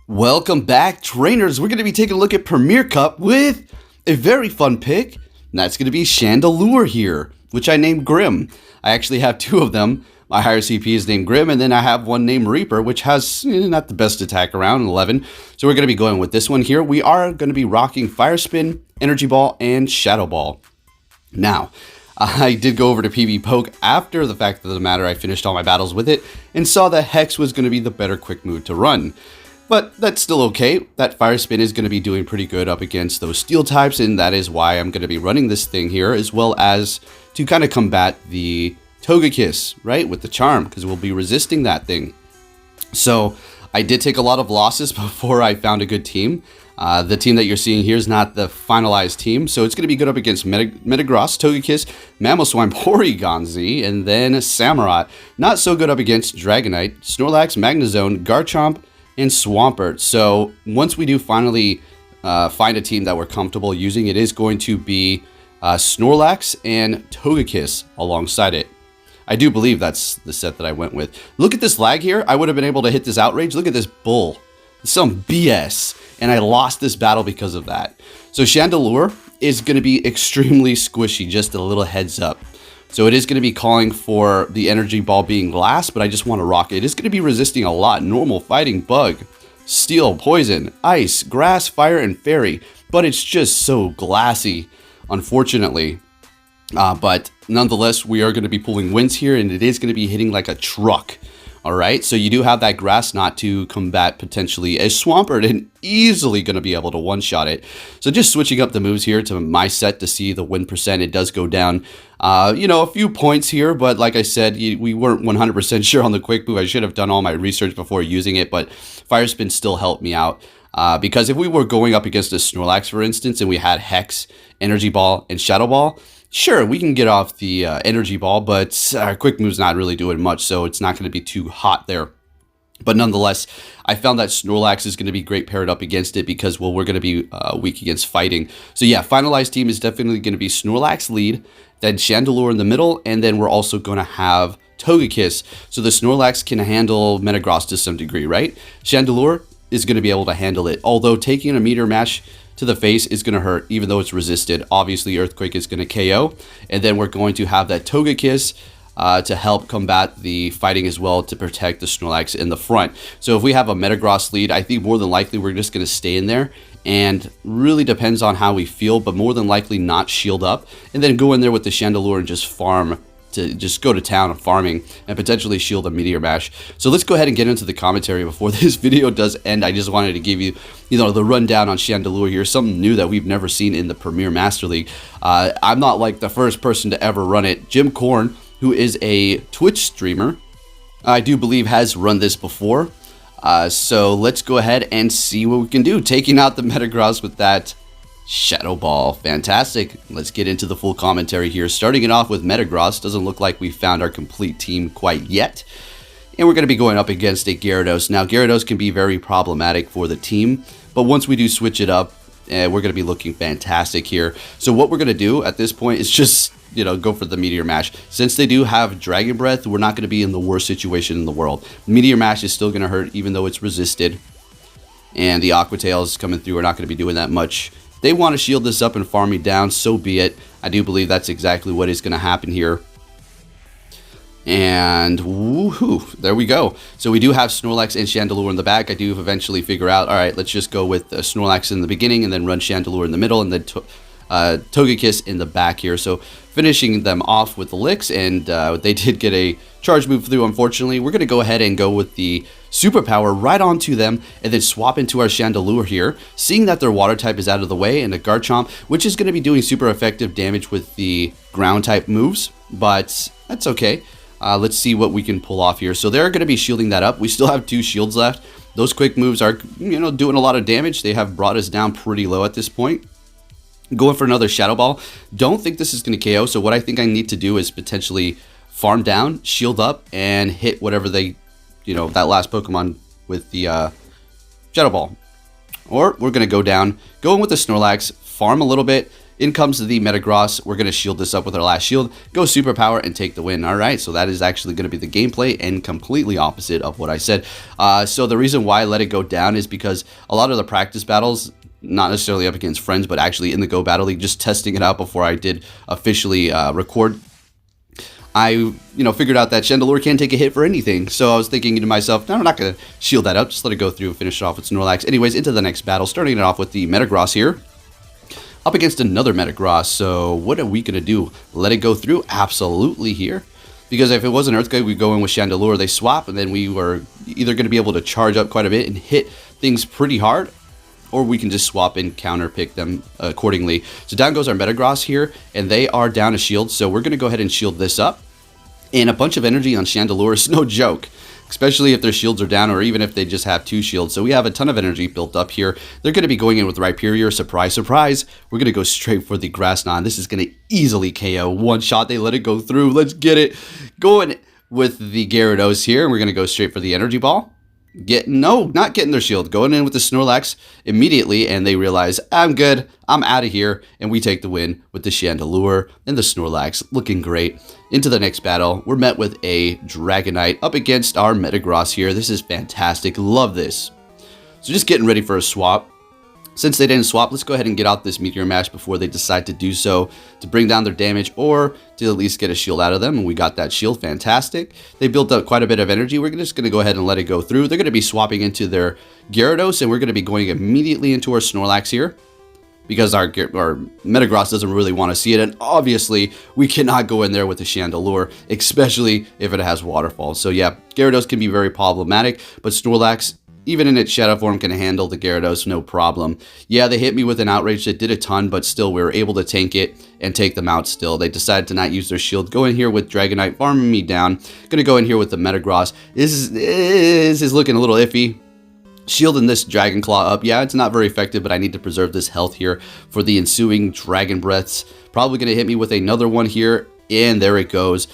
Welcome back, trainers. We're going to be taking a look at Premier Cup with a very fun pick, and that's going to be Chandelure here, which I named Grim. I actually have two of them. My higher CP is named Grim, and then I have one named Reaper, which has not the best attack around, 11. So we're going to be going with this one here. We are going to be rocking Fire Spin, Energy Ball, and Shadow Ball. Now, I did go over to PB Poke after the fact of the matter. I finished all my battles with it and saw that Hex was going to be the better quick move to run. But that's still okay. That Fire Spin is going to be doing pretty good up against those steel types, and that is why I'm going to be running this thing here, as well as to kind of combat the Togekiss, right, with the Charm, because we'll be resisting that thing. So I did take a lot of losses before I found a good team. The team that you're seeing here is not the finalized team, so it's going to be good up against Metagross, Togekiss, Mamoswine, Porygon-Z, and then Samurott. Not so good up against Dragonite, Snorlax, Magnezone, Garchomp, and Swampert. So once we do finally find a team that we're comfortable using, it is going to be Snorlax and Togekiss alongside it. I do believe that's the set that I went with. Look at this lag here. I would have been able to hit this Outrage. Look at this bull. Some BS. And I lost this battle because of that. So Chandelure is going to be extremely squishy, just a little heads up. So it is going to be calling for the Energy Ball being last, but I just want to rock it. It is going to be resisting a lot. Normal, Fighting, Bug, Steel, Poison, Ice, Grass, Fire, and Fairy. But it's just so glassy, unfortunately. But nonetheless, we are going to be pulling wins here, and it is going to be hitting like a truck. All right, so you do have that Grass Knot to combat potentially a Swampert, and easily going to be able to one-shot it. So just switching up the moves here to my set to see the win percent. It does go down, a few points here, but like I said, we weren't 100% sure on the quick move. I should have done all my research before using it, but Fire Spin still helped me out. Because if we were going up against a Snorlax, for instance, and we had Hex, Energy Ball, and Shadow Ball, sure, we can get off the Energy Ball, but our quick move's not really doing much, so it's not going to be too hot there. But nonetheless, I found that Snorlax is going to be great paired up against it because, well, we're going to be weak against fighting. So yeah, finalized team is definitely going to be Snorlax lead, then Chandelure in the middle, and then we're also going to have Togekiss. So the Snorlax can handle Metagross to some degree, right? Chandelure is going to be able to handle it, although taking a Meteor Mash to the face is going to hurt, even though it's resisted. Obviously, Earthquake is going to KO, and then we're going to have that Togekiss to help combat the fighting as well, to protect the Snorlax in the front. So if we have a Metagross lead, I think more than likely we're just going to stay in there, and really depends on how we feel, but more than likely not shield up, and then go in there with the Chandelure and just farm, to just go to town on farming and potentially shield a Meteor Mash. So let's go ahead and get into the commentary before this video does end. I just wanted to give you, the rundown on Chandelure here, something new that we've never seen in the Premier Master League. I'm not like the first person to ever run it. Jim Korn, who is a Twitch streamer, I do believe has run this before. So let's go ahead and see what we can do. Taking out the Metagross with that Shadow Ball. Fantastic. Let's get into the full commentary here. Starting it off with Metagross. Doesn't look like we found our complete team quite yet. And we're going to be going up against a Gyarados. Now, Gyarados can be very problematic for the team, but once we do switch it up, we're going to be looking fantastic here. So what we're going to do at this point is just, go for the Meteor Mash. Since they do have Dragon Breath, we're not going to be in the worst situation in the world. Meteor Mash is still going to hurt, even though it's resisted. And the Aqua Tails coming through are not going to be doing that much. They want to shield this up and farm me down, so be it. I do believe that's exactly what is going to happen here. And woohoo, there we go. So we do have Snorlax and Chandelure in the back. I do eventually figure out, all right, let's just go with Snorlax in the beginning and then run Chandelure in the middle and then Togekiss in the back here. So finishing them off with the licks, and they did get a charge move through, unfortunately. We're going to go ahead and go with the Superpower right onto them and then swap into our Chandelure here, seeing that their water type is out of the way, and a Garchomp, which is going to be doing super effective damage with the ground type moves, but that's okay. Let's see what we can pull off here. So they're going to be shielding that up. We still have 2 shields left. Those quick moves are, doing a lot of damage. They have brought us down pretty low at this point. Going for another Shadow Ball. Don't think this is going to KO, so what I think I need to do is potentially farm down, shield up, and hit whatever they, that last Pokemon with the Shadow Ball. Or we're going to go down, go in with the Snorlax, farm a little bit, In comes the Metagross. We're going to shield this up with our last shield, go superpower, and take the win. All right, so that is actually going to be the gameplay and completely opposite of what I said. So the reason why I let it go down is because a lot of the practice battles, not necessarily up against friends, but actually in the Go Battle League, just testing it out before I did officially record, I figured out that Chandelure can't take a hit for anything. So I was thinking to myself, no, I'm not going to shield that up. Just let it go through and finish it off with Snorlax. Anyways, into the next battle, starting it off with the Metagross here. Up against another Metagross. So what are we going to do? Let it go through? Absolutely here. Because if it was an Earthquake, we go in with Chandelure, they swap, and then we were either going to be able to charge up quite a bit and hit things pretty hard, or we can just swap and counter pick them accordingly. So down goes our Metagross here, and they are down a shield, so we're going to go ahead and shield this up. And a bunch of energy on Chandelure is no joke, especially if their shields are down, or even if they just have 2 shields. So we have a ton of energy built up here. They're going to be going in with Rhyperior. Surprise, surprise. We're going to go straight for the Grass Knot. This is going to easily KO. One shot, they let it go through. Let's get it. Going with the Gyarados here. We're going to go straight for the Energy Ball. Not getting their shield. Going in with the Snorlax immediately, and they realize, I'm good. I'm out of here. And we take the win with the Chandelure and the Snorlax. Looking great. Into the next battle, we're met with a Dragonite up against our Metagross here. This is fantastic. Love this. So just getting ready for a swap. Since they didn't swap, let's go ahead and get out this Meteor Mash before they decide to do so, to bring down their damage or to at least get a shield out of them. And we got that shield. Fantastic. They built up quite a bit of energy. We're just going to go ahead and let it go through. They're going to be swapping into their Gyarados, and we're going to be going immediately into our Snorlax here, because our Metagross doesn't really want to see it. And obviously, we cannot go in there with the Chandelure, especially if it has Waterfall. So yeah, Gyarados can be very problematic, but Snorlax, even in its Shadow form, can handle the Gyarados no problem. Yeah, they hit me with an Outrage that did a ton, but still we were able to tank it and take them out still. They decided to not use their shield. Go in here with Dragonite, farming me down. Gonna go in here with the Metagross. This is looking a little iffy. Shielding this Dragon Claw up. Yeah, it's not very effective, but I need to preserve this health here for the ensuing Dragon Breaths. Probably going to hit me with another one here, and there it goes.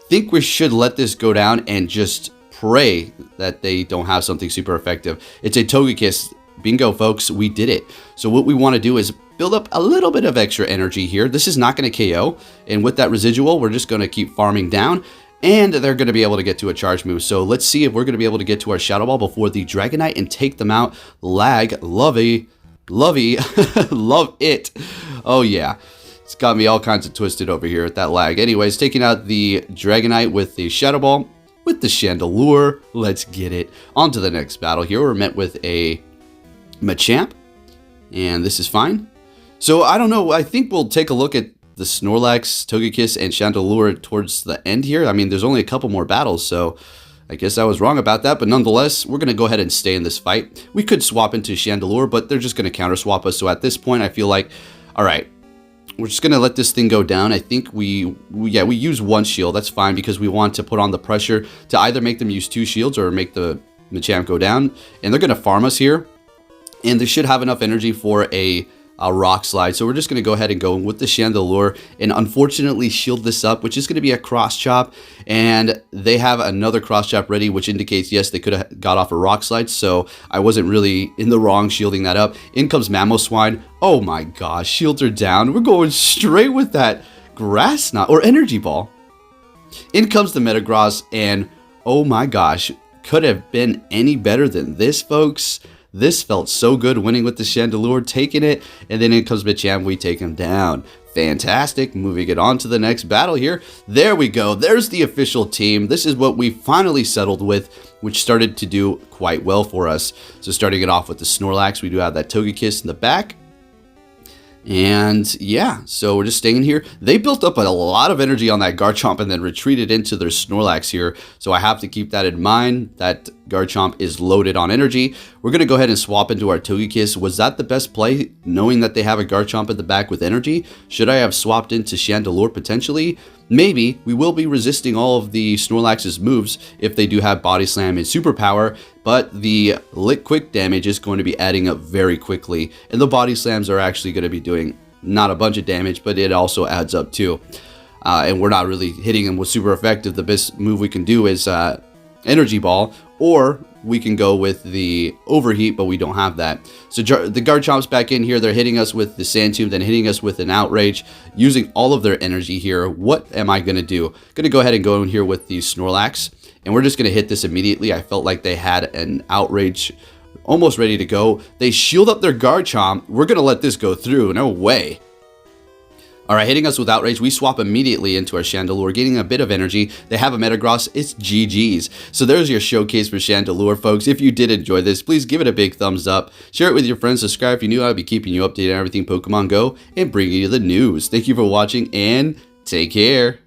Think we should let this go down and just pray that they don't have something super effective. It's a Togekiss. Bingo, folks, we did it. So what we want to do is build up a little bit of extra energy here. This is not going to KO, and with that residual, we're just going to keep farming down. And they're going to be able to get to a charge move. So let's see if we're going to be able to get to our Shadow Ball before the Dragonite and take them out. Lag, lovey, love it. Oh yeah, it's got me all kinds of twisted over here at that lag. Anyways, taking out the Dragonite with the Shadow Ball, with the Chandelure. Let's get it. On to the next battle here. We're met with a Machamp, and this is fine. So I don't know. I think we'll take a look at the Snorlax, Togekiss, and Chandelure towards the end here. I mean, there's only a couple more battles, so I guess I was wrong about that. But nonetheless, we're going to go ahead and stay in this fight. We could swap into Chandelure, but they're just going to counter swap us. So at this point, I feel like, all right, we're just going to let this thing go down. I think we use 1 shield. That's fine, because we want to put on the pressure to either make them use 2 shields or make the Machamp go down. And they're going to farm us here, and they should have enough energy for a Rock Slide. So we're just going to go ahead and go with the Chandelure and unfortunately shield this up, which is going to be a Cross Chop. And they have another Cross Chop ready, which indicates, yes, they could have got off a Rock Slide. So I wasn't really in the wrong shielding that up. In comes Mamoswine. Oh my gosh, shields are down. We're going straight with that Grass Knot or Energy Ball. In comes the Metagross, and oh my gosh, could have been any better than this, folks. This felt so good, winning with the Chandelure, taking it, and then in comes Machamp, we take him down. Fantastic. Moving it on to the next battle here. There we go. There's the official team. This is what we finally settled with, which started to do quite well for us. So starting it off with the Snorlax, we do have that Togekiss in the back. And yeah, so we're just staying here. They built up a lot of energy on that Garchomp and then retreated into their Snorlax here. So I have to keep that in mind. That Garchomp is loaded on energy. We're going to go ahead and swap into our Togekiss. Was that the best play, knowing that they have a Garchomp at the back with energy? Should I have swapped into Chandelure potentially? Maybe. We will be resisting all of the Snorlax's moves if they do have Body Slam and Superpower, but the Lick Quick damage is going to be adding up very quickly, and the Body Slams are actually going to be doing not a bunch of damage, but it also adds up too. And we're not really hitting them with super effective. The best move we can do is Energy Ball, or we can go with the Overheat, but we don't have that. So the Garchomp's back in here. They're hitting us with the Sand Tomb, then hitting us with an Outrage, using all of their energy here. What am I going to do? Going to go ahead and go in here with the Snorlax, and we're just going to hit this immediately. I felt like they had an Outrage almost ready to go. They shield up their Garchomp. We're going to let this go through. No way. Alright, hitting us with Outrage, we swap immediately into our Chandelure, gaining a bit of energy. They have a Metagross, it's GG's. So there's your showcase for Chandelure, folks. If you did enjoy this, please give it a big thumbs up. Share it with your friends, subscribe if you're new. I'll be keeping you updated on everything Pokemon Go and bringing you the news. Thank you for watching and take care.